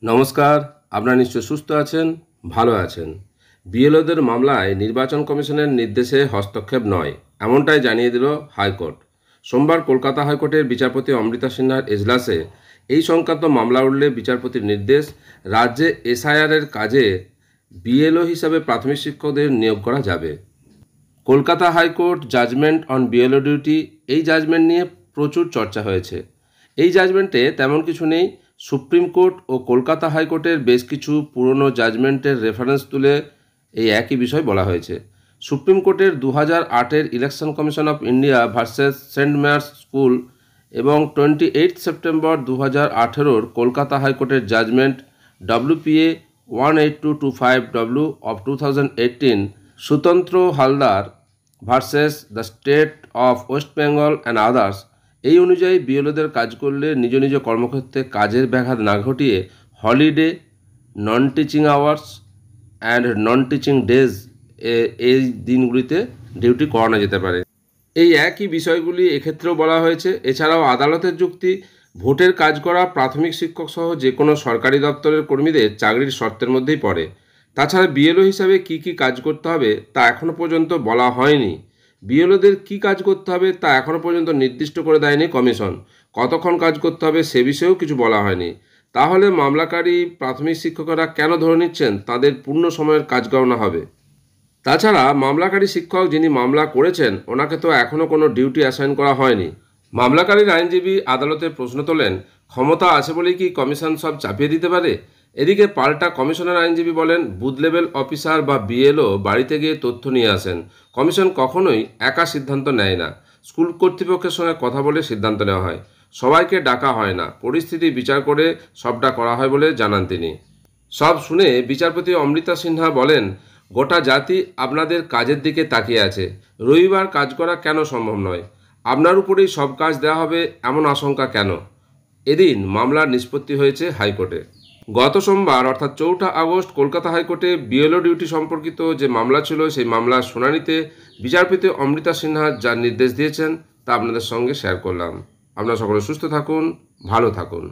নমস্কার, আপনারা নিশ্চয় সুস্থ আছেন, ভালো আছেন। বিএলওদের মামলায় নির্বাচন কমিশনের নির্দেশে হস্তক্ষেপ নয়, এমনটাই জানিয়ে দিল হাইকোর্ট। সোমবার কলকাতা হাইকোর্টের বিচারপতি অমৃতা সিনহার এজলাসে এই সংক্রান্ত মামলা উঠলে বিচারপতির নির্দেশ, রাজ্যে এসআইআরের কাজে বিএলও হিসাবে প্রাথমিক শিক্ষকদের নিয়োগ করা যাবে। Kolkata high court judgement on BLO duty, এই জাজমেন্ট নিয়ে প্রচুর চর্চা হয়েছে। এই জাজমেন্টে তেমন কিছু নেই। সুপ্রিম কোর্ট ও কলকাতা হাইকোর্টের বেশ কিছু পুরনো জাজমেন্টের রেফারেন্স তুলে এই একই বিষয় বলা হয়েছে। সুপ্রিম কোর্টের 2008-এর election commission of India versus saint Mary's school এবং 28 সেপ্টেম্বর 2018-র কলকাতা হাইকোর্টের judgement WPA 18225W of 2018 Sutantra Haldar versus the state of West Bengal and others, এই অনুযায়ী বিএলওদের কাজ করলে নিজ নিজ কর্মক্ষেত্রে কাজের ব্যাঘাত না ঘটিয়ে holiday, non teaching hours and non teaching days এই দিনগুলিতে ডিউটি করানো যেতে পারে। এই একই বিষয়গুলি এক্ষেত্রেও বলা হয়েছে। এছাড়াও আদালতের যুক্তি, ভোটের কাজ করা প্রাথমিক শিক্ষক সহ যে কোনো সরকারি দপ্তরের কর্মীদের চাকরির শর্তের মধ্যেই পড়ে। তাছাড়া বিএলও হিসাবে কি কি কাজ করতে হবে তা এখনও পর্যন্ত বলা হয়নি। বিএলওদের কি কাজ করতে হবে তা এখনও পর্যন্ত নির্দিষ্ট করে দেয়নি কমিশন। কতক্ষণ কাজ করতে হবে সে বিষয়েও কিছু বলা হয়নি। তাহলে মামলাকারী প্রাথমিক শিক্ষকরা কেন ধরে নিচ্ছেন তাদের পূর্ণ সময়ের কাজ গণনা হবে? তাছাড়া মামলাকারী শিক্ষক যিনি মামলা করেছেন ওনাকে তো এখনও কোনো ডিউটি অ্যাসাইন করা হয়নি। মামলাকারীর আইনজীবী আদালতে প্রশ্ন তোলেন, ক্ষমতা আছে বলেই কি কমিশন সব চাপিয়ে দিতে পারে? এদিকে পাল্টা কমিশনের আইনজীবী বলেন, বুথ লেভেল অফিসার বা বিএলও বাড়িতে গিয়ে তথ্য নিয়ে আসেন। কমিশন কখনোই একা সিদ্ধান্ত নেয় না, স্কুল কর্তৃপক্ষের সঙ্গে কথা বলে সিদ্ধান্ত নেওয়া হয়। সবাইকে ডাকা হয় না, পরিস্থিতি বিচার করে সবটা করা হয় বলে জানান তিনি। সব শুনে বিচারপতি অমৃতা সিনহা বলেন, গোটা জাতি আপনাদের কাজের দিকে তাকিয়ে আছে। রবিবার কাজ করা কেন সম্ভব নয়? আপনার উপরেই সব কাজ দেওয়া হবে এমন আশঙ্কা কেন? এদিন মামলার নিষ্পত্তি হয়েছে হাইকোর্টে। গত সোমবার অর্থাৎ 4 আগস্ট কলকাতা হাইকোর্টে বিএলও ডিউটি সম্পর্কিত যে মামলা ছিল সেই মামলার শুনানিতে বিচারপতি অমৃতা সিনহা যা নির্দেশ দিয়েছেন তা আপনাদের সঙ্গে শেয়ার করলাম। আপনারা সকলে সুস্থ থাকুন, ভালো থাকুন।